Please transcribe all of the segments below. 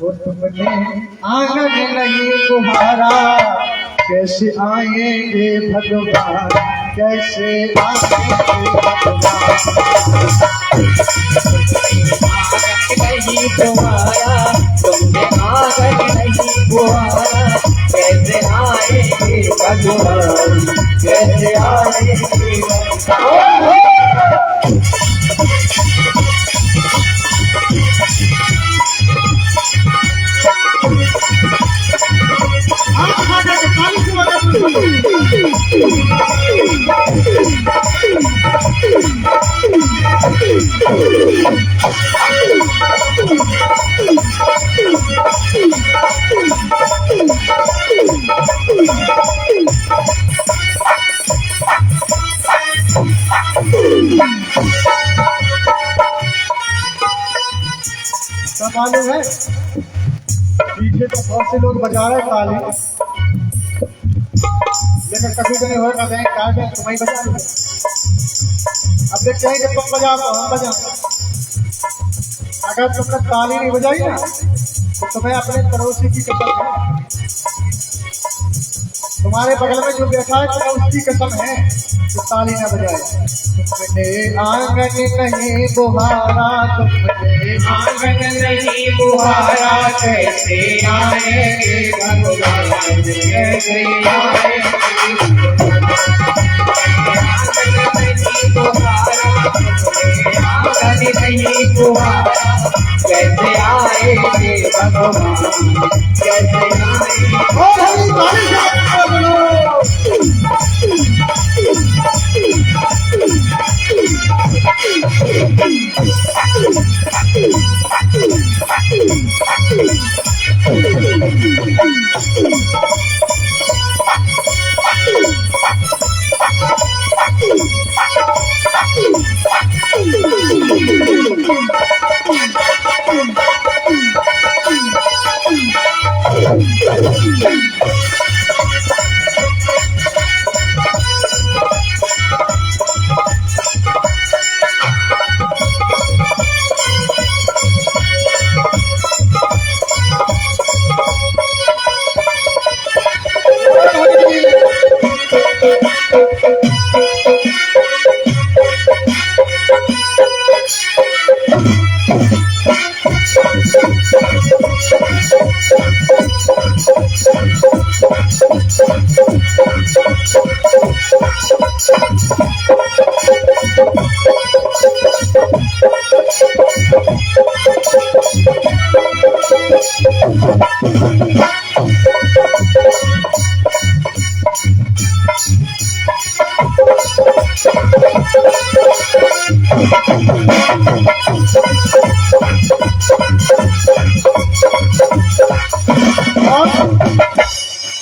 वो तुमने आंगन नहीं बुहारा, कैसे आएंगे भगवान, कैसे आएंगे भगवान। नहीं तुम्हारा, तुमने आंगन नहीं बुहारा, कैसे आएंगे भगवान, कैसे आएंगे भगवान। मालूम है पीछे तो बहुत से लोग बजा रहे ताली, लेकिन कभी कभी हो कहते हैं क्या क्या तुम्हें बजा रहे। अब देखते हैं कि तुम बजाओ तो हम बजाओ। अगर तुमने ताली नहीं बजाई ना तो तुम्हें अपने पड़ोसी की कसम है, तुम्हारे बगल में जो बैठा है तुम्हें उसकी कसम है तो ताली ना बजाए। तुमने आंगन नहीं बुहारा, तुमने आंगन नहीं बुहारा, कैसे आएंगे भगवान, कैसे आएंगे आंगन नहीं बुहारा, कैसे आएंगे भगवान, कैसे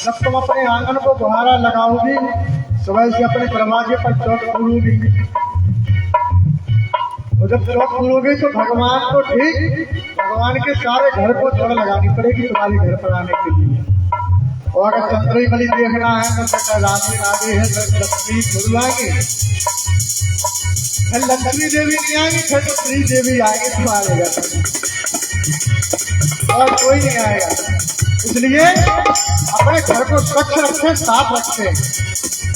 जब तुम अपने आंगन को बुहारा लगाओगी, सुबह से अपने दरवाजे पर चौक पूरोगी, और जब चौक पूरोगी तो भगवान को ठीक भगवान के सारे घर को दौड़ लगानी पड़ेगी तुम्हारे घर पर आने के लिए। और अगर चंद्री बलि देखना है तो बेटा रात्रि आगे है तो लक्ष्मी गुरु आगे, लक्ष्मी देवी नहीं आएगी फिर तो श्री देवी आएगी तुम्हारे घर और कोई नहीं आएगा। इसलिए अपने घर को स्वच्छ रखे, साफ रखे।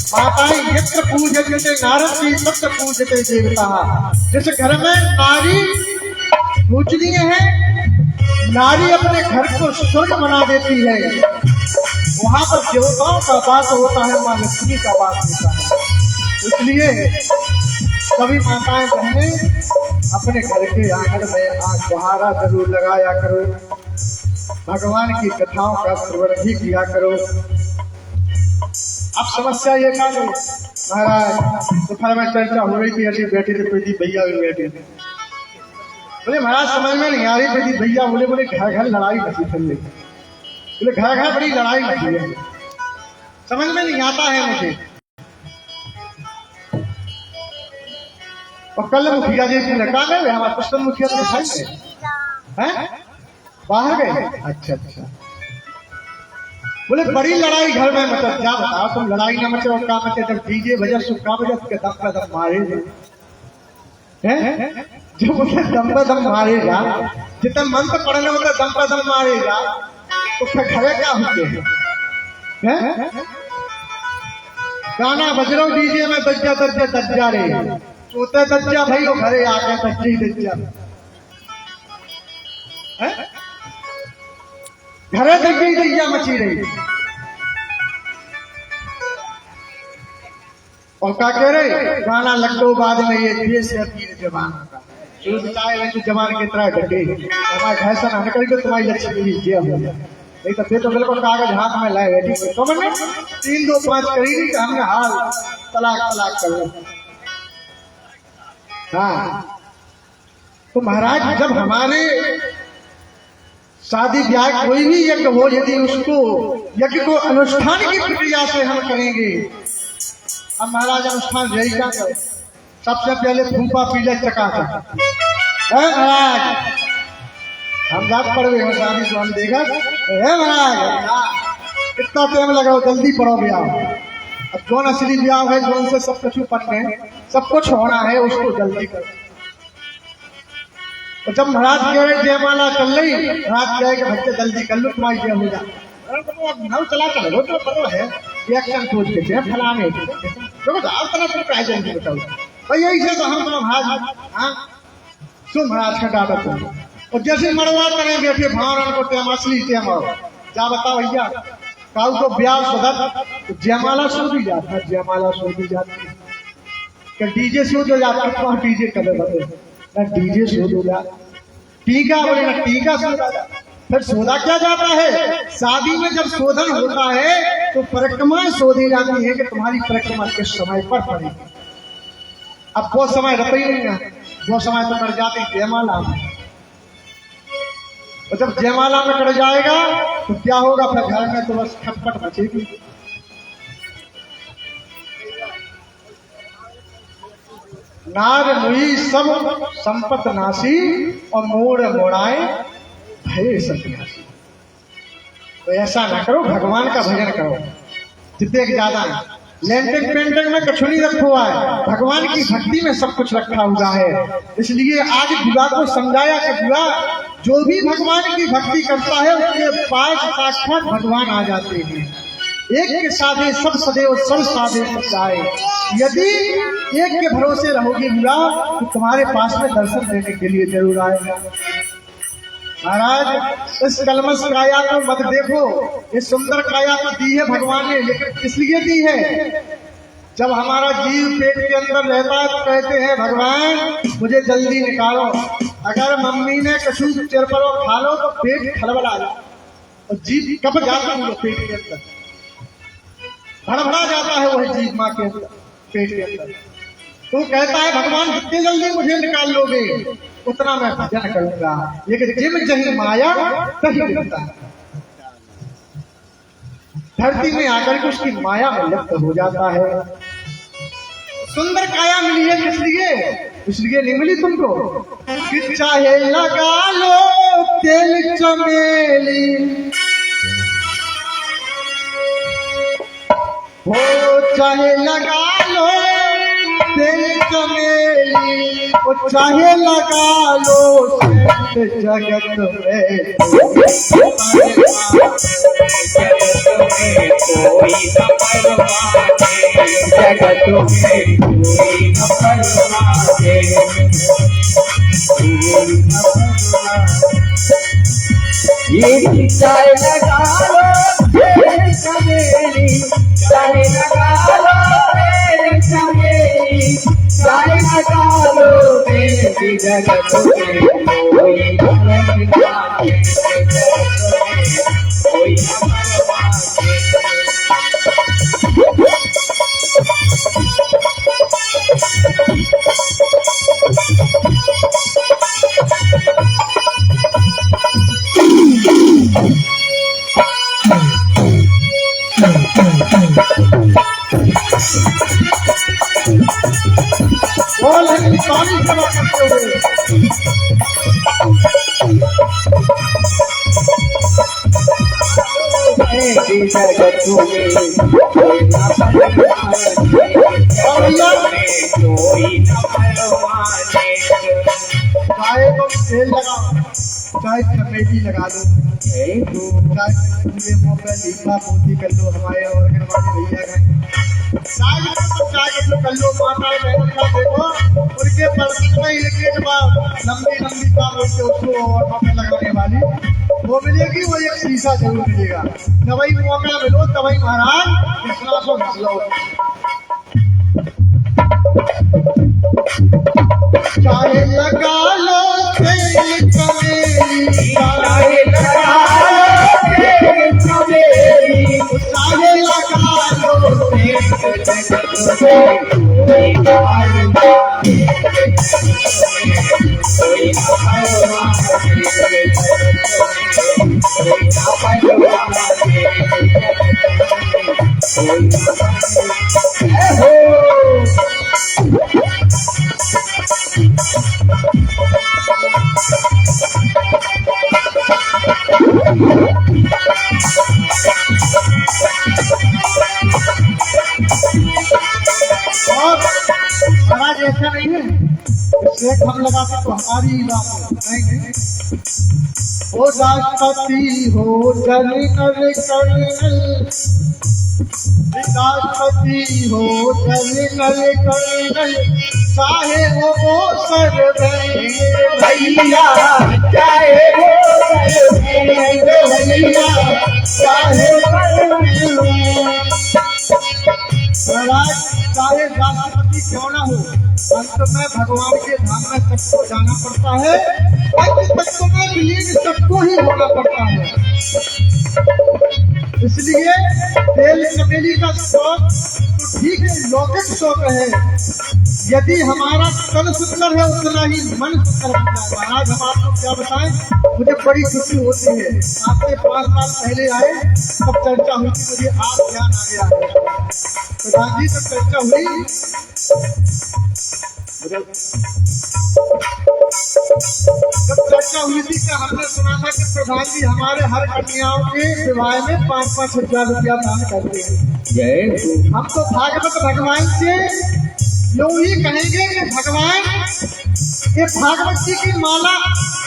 माताएं यत्र पूजते नारद जी तत्र पूजते देवता। जिस घर में नारी पूजनीय है, नारी अपने घर को स्वर्ग बना देती है, वहां पर देवताओं का वास होता है, मां लक्ष्मी का वास होता है। इसलिए सभी माताएं बहनें अपने घर के आंगन में आज बुहारा जरूर लगाया करो, भगवान की कथाओं का श्रवण भी किया करो। अब समस्या ये क्या है महाराज, दोपहर में चर्चा हो रही थी, अभी बैठे थे प्रदीप भैया भी बैठे थे, बोले महाराज समझ में नहीं आ रही। प्रदीप भैया बोले घर घर लड़ाई मची चल रही, बोले घर घर बड़ी लड़ाई मची है, समझ में नहीं आता है मुझे। और कल मुखिया जी की लगा गए, हमारे पुष्पन मुखिया तो दिखाई गए हैं, बाहर गए। अच्छा अच्छा, बोले बड़ी लड़ाई घर में मतलब क्या बताओ तुम, लड़ाई न मचे और क्या मचे, जब डीजे बजे सुखा बजे के दम पे दम मारे थे। हैं? जो मुझे दम पर दम मारेगा, जितना मंत्र पढ़ने होगा दम पर दम मारेगा, तो फिर घरे क्या होते हैं? गाना बज रहा डीजे में दज्जा दज्जा दज्जा रे, सोते दज्जा भाई वो घरे आके दज्जी दज्जा, घरे दज्जी दज्जा मची रही। और क्या कह रहे, गाना लड्डू बाद में ये देश है पीर जवान का, शुद्ध चाहे वैसे जवान की तरह ढके, हमारे घर से ना निकल के तुम्हारी लक्ष्मी जी हो जाए, नहीं तो फिर तो बिल्कुल कागज हाथ में लाए बैठी। तो मैंने 3 2 5 करी थी कि हमने हाल तलाक तलाक कर लो। हाँ, तो महाराज जब हमारे शादी ब्याह कोई भी यज्ञ हो, यदि उसको यज्ञ को अनुष्ठान की प्रक्रिया से हम करेंगे, अब महाराज अनुष्ठान यही क्या करें, सबसे पहले फूफा पीले चका महाराज हम जात पड़ गए शादी को हम देखा महाराज इतना टाइम लगाओ, जल्दी पढ़ो ब्याह। अब जौन असली ब्याह है, जौन से सब कुछ पढ़ने सब कुछ होना है, उसको जल्दी करो। और जब महाराज कह रहे जयमाला चल रही, महाराज कहे कि भैया जल्दी कर लो तुम्हारी जय हो जाए, नव चला चलो तो पता है रिएक्शन खोज के हैं फलाने देखो आप तरह से प्राइज बताओ भाई, यही से तो हम तो महाराज हाँ सुन महाराज का डाटा तुम, और जैसे मरवा करें बैठे भावरन को टेम असली टेम आओ क्या बताओ भैया, काल को ब्याह सुधर तो जयमाला सो दी जाती है, जयमाला सो दी जाती है, डीजे सो हो जाता है, तो डीजे कर ना डीजे सो हो जाता, टीका बोले ना टीका सो जाता। फिर सोधा क्या जाता है, शादी में जब शोधन होता है तो परिक्रमाएं शोधी जाती है कि तुम्हारी परिक्रमा किस समय पर पड़ेगी। अब वो समय रहता ही नहीं है, वो समय तो कर जाते जयमाला में, और जब जयमाला में कर जाएगा तो क्या होगा, फिर घर में तो बस खटपट मचेगी। नार मुई सब संपत नासी और मोड़ मोड़ाए भय सन्यासी। तो ऐसा ना करो, भगवान का भजन करो, जितने ज्यादा लेंटिंग पेंटिंग में कुछ नहीं रखा हुआ है, भगवान की भक्ति में सब कुछ रखा हुआ है। इसलिए आज बुआ को समझाया कि बुआ जो भी भगवान की भक्ति करता है उसके पास साक्षात भगवान आ जाते हैं। एक के साधे सब सदैव सब साधे सब जाए, यदि एक के भरोसे रहोगी बुआ तो तुम्हारे पास में दर्शन देने के लिए जरूर आएगा। महाराज इस कलमस काया को मत देखो, इस सुंदर काया को दी है भगवान ने, लेकिन इसलिए दी है जब हमारा जीव पेट के अंदर रहता है तो कहते हैं भगवान मुझे जल्दी निकालो। अगर मम्मी ने कछु चिर पर खा लो तो पेट खलबला जाए और जीव कब जाता है पेट के अंदर, भड़बड़ा जाता है वही जीव माँ के अंदर पेट के अंदर। तो कहता है भगवान जितनी जल्दी मुझे निकाल लोगे उतना मैं भजन करूंगा, लेकिन जिम जही माया तही मिलता है, धरती में आकर के उसकी माया में लिप्त हो जाता है। सुंदर काया मिली है किस लिए, इसलिए नहीं मिली तुमको कि चाहे लगा लो तेल चमेली हो, चाहे लगा लो तेल चमेली ओ, चाहे लगा लो जगत में कोई न परवाने, जगत में कोई न परवाने, ये चाहे लगा लो तेरी चमेली, चाहे लगा लो तेरी चमेली, चाहे लगा लो तेरी जगत में कोई न परवाने, कोई न परवाने। पानी जमा करते हुए जगत में कोई न परवाने, कोई न परवाने। चाहे तुम तेल लगाओ, चाहे चमेली लगा लो, चाहे पूरे मुंह पे लीपा पोती कर लो, हमारे ऑर्गन वाले भैया गए, चाहे तुम कर लो, माताएं बहन का देखो, उनके बर्तन में इनके जवाब लंबी लंबी काम होते उसको और पे लगाने वाली वो मिलेगी, वो एक शीशा जरूर मिलेगा। तभी मौका मिलो, तभी महाराज इतना को घस लो। चाहे लगा लो तेल चमेली, चाहे लगा लो तेल चमेली, चाहे लगा लो तेल जगत में कोई न परवाने, कोई न परवाने, कोई न परवाने, कोई न परवाने। और महाराज ऐसा नहीं है शेख हम लगाते तो हमारी ही बात है, नहीं। ओ राष्ट्रपति हो जनरल कर्नल, राष्ट्रपति हो जनरल कर्नल, चाहे वो सर भैया चाहे वो भैया चाहे महाराज चाहे राष्ट्रपति क्यों ना हो, अंत में भगवान के धाम में सबको जाना पड़ता है, अंत तत्व में विलीन सबको ही होना पड़ता है। इसलिए तेल चमेली का शौक तो ठीक है, लौकिक शौक है, यदि हमारा तन सुंदर है उतना ही मन सुंदर बनता है। महाराज हम आपको क्या बताएं, मुझे बड़ी खुशी होती है, आपके 5 साल पहले आए तब चर्चा हुई थी, मुझे आप ध्यान आ गया है प्रधान जी, तब चर्चा हुई, जब चर्चा हुई थी कि हमने सुना था कि प्रधान जी हमारे हर कन्याओं के विवाह में 5-5 हजार रुपया दान करते हैं। जय हम तो भागवत भगवान से यूं ही कहेंगे कि भगवान ये भागवत जी की माला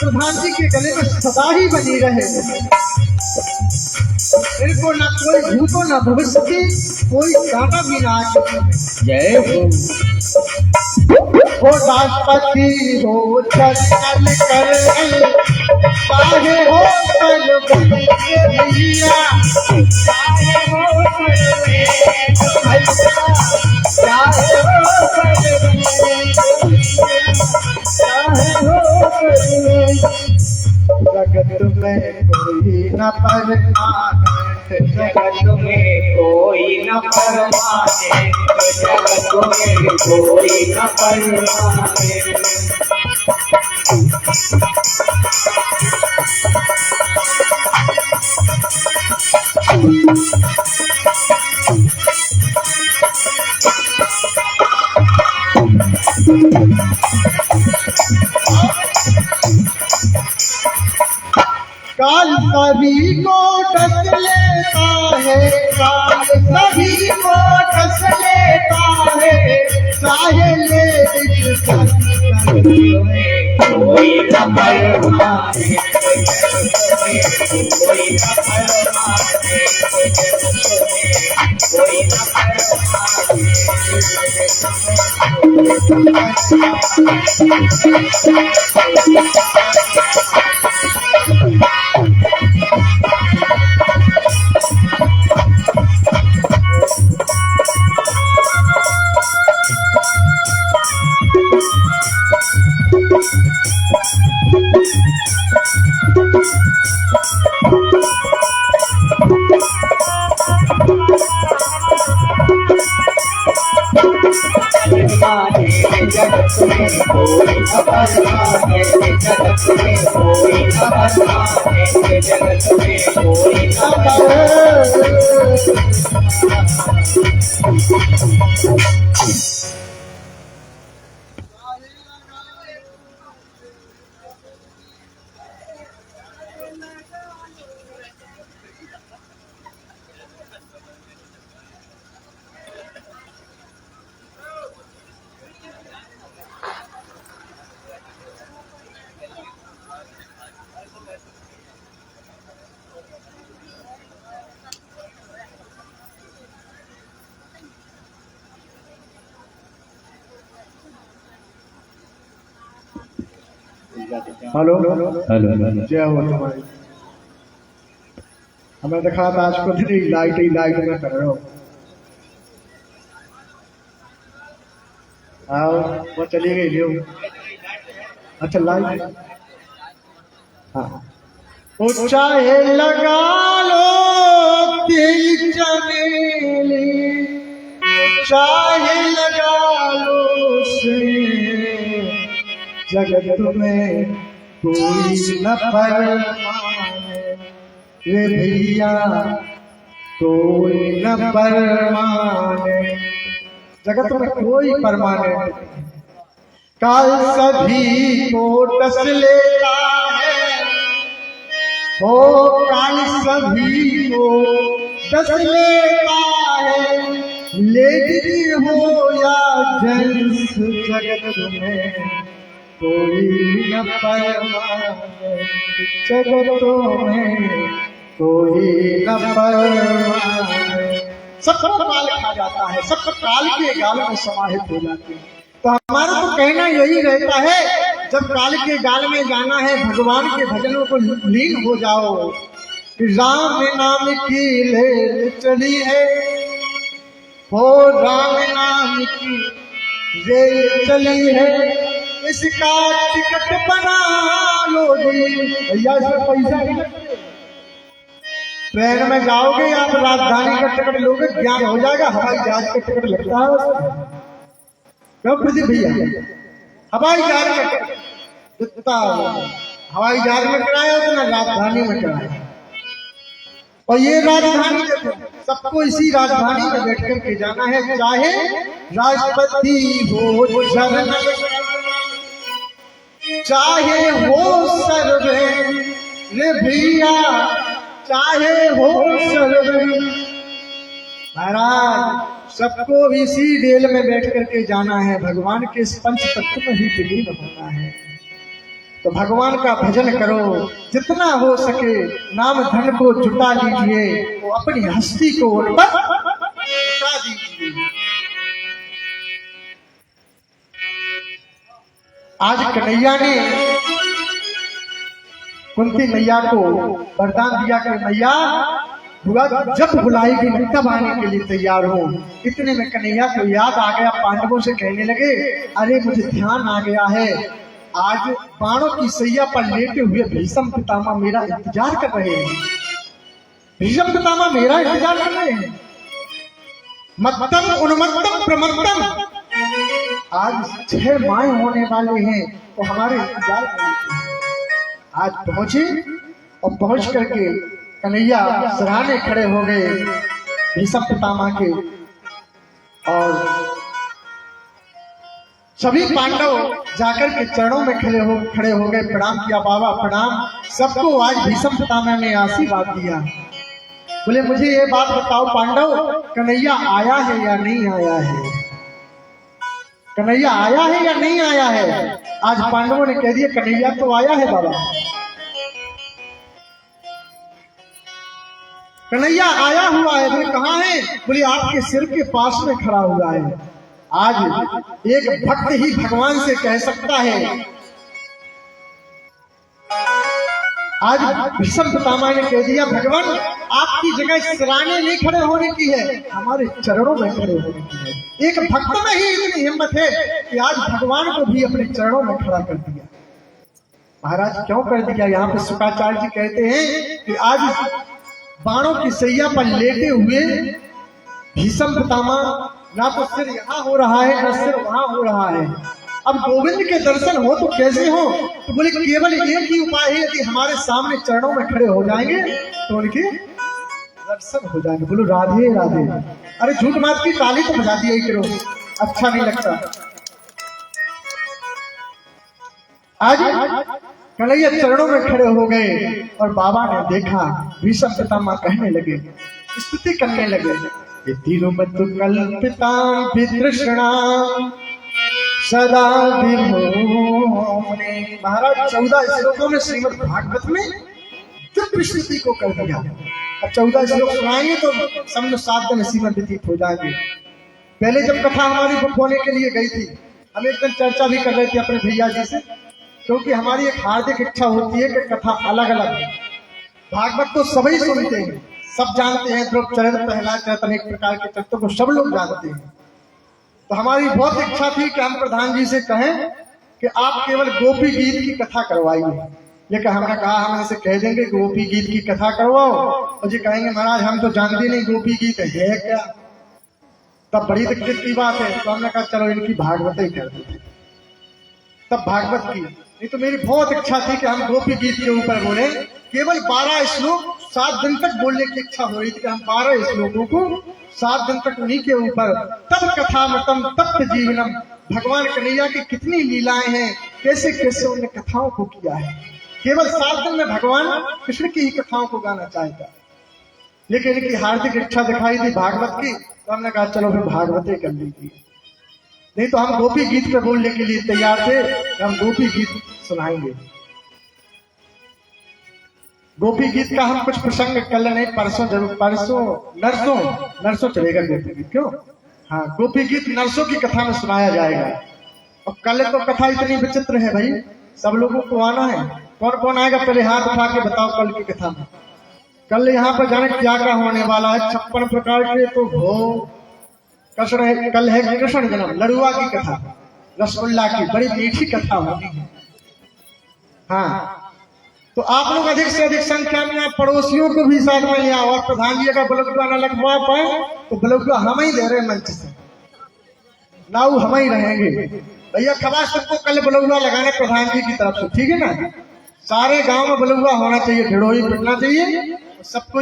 प्रधान जी के गले में सदा ही बनी रहे, इनको न कोई भूतो न भविष्य की कोई कांटा भी ना आए। जय हो राष्ट्रपति हो जनरल कर्नल, चाहे हो पल भैया, चाहे हो जगत में कोई न परवाने, जगत में कोई न परवाने, जगत में कोई न परवाने। काल सभी को डस लेता है, काल सभी को डस लेता है, चाहे ले कोई न परवाने, कोई न परवाने, कोई न जगत में कोई न परवाने, जगत में कोई न परवाने, जगत में कोई न परवाने। हेलो हेलो जय हो तुम्हारी। हमें देखा था आज को दिन लाइट ही लाइट में कर रहे हो। आओ वो चली गई लियो। अच्छा लाइट हाँ। वो चाहे लगा लो तेरी चमेली, चाहे लगा लो से जगत में कोई न परमाने रे भैया, कोई न परमाने, जगत में कोई परमानेंट नहीं। काल सभी को डस लेता है, हो काल सभी को डस लेता है, लेडी हो या जेंट्स जगत में कोई न परमाने, जगतों में कोई न परमाने। सबको काल खा जाता है, सबको काल के गाल में समाहित हो जाते हैं। तो हमारा तो कहना यही रहता है, जब काल के गाल में जाना है भगवान के भजनों को लीन हो जाओ। राम नाम की ले चली है, हो राम नाम की रेल चली है, इसका टिकट बना लो जी भैया, इसमें पैसा नहीं लगता। ट्रेन में जाओगे आप राजधानी का टिकट लोगे, ज्ञान हो जाएगा। हवाई जहाज का टिकट लगता है उसमें, क्यों प्रदीप भैया? हवाई जहाज का टिकट जितना हवाई जहाज में कराया उतना राजधानी में कराया। और ये राजधानी देखो, सबको इसी राजधानी में बैठ करके जाना है, चाहे राष्ट्रपति हो जनरल, चाहे हो सर्वे रे भैया, चाहे हो सर्वे। महाराज सबको इसी रेल में बैठ करके जाना है, भगवान के इस पंच तत्व में ही विलीन होना है। तो भगवान का भजन करो, जितना हो सके नाम धन को जुटा लीजिए, तो अपनी हस्ती को उन पर जुटा दीजिए। आज कन्हैया ने कुंती मैया को वरदान दिया कि मैया हुआ जब बुलाएगी मैं तब आने के लिए तैयार हो। इतने में कन्हैया को याद आ गया, पांडवों से कहने लगे अरे मुझे ध्यान आ गया है, आज बाणों की सैया पर लेटे हुए भीष्म पितामह मेरा इंतजार कर रहे हैं। भीष्म पितामह मेरा इंतजार कर रहे हैं। मत्तम उन्मत्तम प्रमत्तम, आज 6 माह होने वाले हैं तो हमारे इंतजार कर रहे हैं। आज पहुंचे और पहुंच करके कन्हैया सराहने खड़े हो गए भीष्म पितामह के, और सभी पांडव जाकर के चरणों में खड़े हो गए, प्रणाम किया। बाबा प्रणाम। सबको आज भीष्म पितामह ने आशीर्वाद दिया। बोले मुझे ये बात बताओ पांडव, कन्हैया आया है या नहीं आया है? कन्हैया आया है या नहीं आया है? आज पांडवों ने कह दिया कन्हैया तो आया है बाबा, कन्हैया आया हुआ है। बोले कहाँ है? बोले आपके सिर के पास में खड़ा हुआ है। आज एक भक्त ही भगवान से कह सकता है। आज भीष्म पितामह ने कह दिया भगवान आपकी जगह सराहने नहीं खड़े होने की है, हमारे चरणों में खड़े होने की है। एक भक्त में ही इतनी हिम्मत है कि आज भगवान को भी अपने चरणों में खड़ा कर दिया। महाराज क्यों कर दिया? यहाँ पे शुक्राचार्य जी कहते हैं कि आज बाणों की सैया पर लेटे हुए भीष्म पितामह, ना तो सिर यहाँ हो रहा है ना सिर वहां हो रहा है। अब गोविंद के दर्शन हो तो कैसे हो? तो बोले केवल एक ही उपाय है, यदि हमारे सामने चरणों में खड़े हो जाएंगे तो उनके दर्शन हो जाएंगे। बोलो राधे राधे। अरे झूठ मात की ताली तो बजा दिया ही करो, अच्छा नहीं लगता। आज कन्हैया चरणों में खड़े हो गए और बाबा ने देखा, भीष्म पितामह कहने लगे, स्तुति करने लगे, तिरुमतु कल्पितां वितृष्णा सदा विमोहने। महाराज 14 श्लोकों में श्रीमद् भागवत में दिव्य स्तुति को कर दिया। अब 14 श्लोक सुनाएंगे तो समझो 7 दिन इसी में व्यतीत हो जाएंगे। पहले जब कथा हमारी बुक होने के लिए गई थी, हम एक दिन चर्चा भी कर रहे थे अपने भैया जी से, क्योंकि हमारी एक हार्दिक इच्छा होती है कि कथा अलग अलग। भागवत तो सभी सुनते हैं, सब जानते हैं, ध्रुव चरित्र, प्रहलाद चरित्र, अनेक प्रकार के चरित्रों को सब लोग जानते हैं। तो हमारी बहुत इच्छा थी कि हम प्रधान जी से कहें कि आप केवल गोपी गीत की कथा करवाइए। लेकिन हमने कहा हम ऐसे कह देंगे गोपी गीत की कथा करवाओ, और जी कहेंगे महाराज हम तो जानते नहीं गोपी गीत है क्या, तब बड़ी दिक्कत की बात है। तो हमने कहा चलो इनकी भागवत ही कर देते, तब भागवत की। नहीं तो मेरी बहुत इच्छा थी कि हम गोपी गीत के ऊपर बोले, केवल 12 श्लोक 7 दिन तक बोलने की इच्छा हो रही थी कि हम 12 श्लोकों को 7 दिन तक उन्हीं के ऊपर। तब कथामृतम तप्त जीवनम, भगवान कन्हैया की कितनी लीलाएं हैं, कैसे कैसे उन्होंने कथाओं को किया है। केवल 7 दिन में भगवान कृष्ण की ही कथाओं को गाना चाहता, लेकिन इनकी हार्दिक इच्छा दिखाई दी भागवत की, तो हमने कहा चलो फिर भागवत कर लीजिए। नहीं तो हम गोपी गीत पे बोलने के लिए तैयार थे, हम गोपी गीत सुनाएंगे। गोपी गीत का हम कुछ प्रसंग कल नहीं, परसों जरूर, परसों नरसों चलेगा गोपी गीत, क्यों? हाँ, गोपी गीत नरसों की कथा में सुनाया जाएगा। और कल तो कथा इतनी विचित्र है भाई, सब लोगों को आना है। कौन कौन आएगा पहले हाथ उठा के बताओ कल की कथा में। कल यहाँ पर जाने क्या क्या होने वाला है, 56 प्रकार के तो भोग। कल है कृष्ण जन्म, लड़ुआ की कथा, रसगुल्ला की बड़ी मीठी कथा होनी है। हाँ, तो आप लोग अधिक से अधिक संख्या में आप पड़ोसियों को भी साथ में ले आओ। और प्रधान जी अगर बलुआ न लगवा पाए तो बलुआ हम ही दे रहे मंच से, नाऊ हम ही रहेंगे भैया। खबा सबको कल बलुआ लगाना प्रधान जी की तरफ से, ठीक है ना? सारे गांव में बलुआ होना चाहिए, ढिढोई पिटना चाहिए, सबको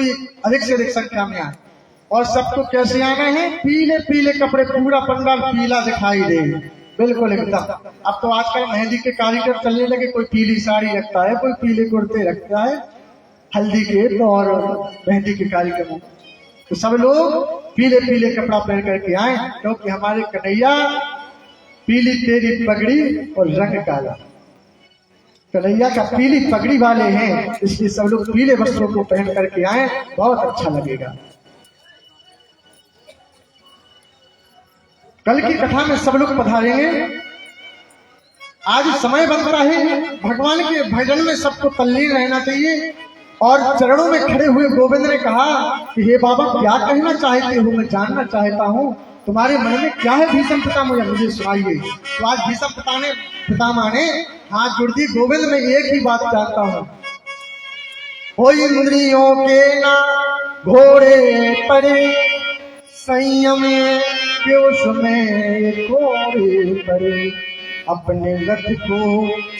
अधिक से अधिक संख्या में आए। और सबको कैसे आना है? पीले पीले कपड़े, पूरा पंडाल पीला दिखाई दे, बिल्कुल एकदम। अब तो आजकल मेहंदी के कारीगर चलने लगे, कोई पीली साड़ी रखता है, कोई पीले कुर्ते रखता है, हल्दी के और मेहंदी के कारीगर। तो सब लोग पीले पीले कपड़ा पहन करके आए, क्योंकि हमारे कन्हैया पीली तेरी पगड़ी और रंग काला, कन्हैया का पीली पगड़ी वाले हैं, इसलिए सब लोग पीले वस्त्रों को पहन करके आए, बहुत अच्छा लगेगा। कल की कथा में सब लोग पधारेंगे। आज समय बनता है, भगवान के भजन में सबको तल्लीन रहना चाहिए। और चरणों में खड़े हुए गोविंद ने कहा कि हे बाबा क्या कहना चाहते हो, मैं जानना चाहता हूँ, तुम्हारे मन में क्या है भीषम पितामह, मुझे सुनाइए। तो आज भीषम पितामह ने हाथ जोड़ दी, गोविंद मैं एक ही बात जानता हूँ, हो इंद्रियों के ना घोड़े पड़े, संयम के उसमें घोड़े पड़े, अपने रथ को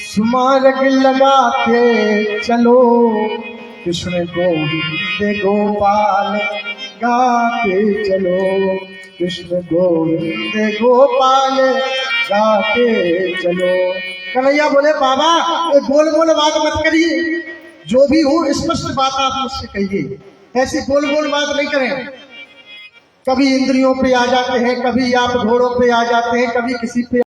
सुमार्ग लगा के चलो, कृष्ण गोविंद गोपाल गाते चलो, कृष्ण गोविंद गोपाल गाते चलो। कन्हैया बोले बाबा गोल गोल बात मत करिए, जो भी हो स्पष्ट बात आप मुझसे कहिए, ऐसी गोल गोल बात नहीं करें। कभी इंद्रियों पे आ जाते हैं, कभी आप घोड़ों पे आ जाते हैं, कभी किसी पे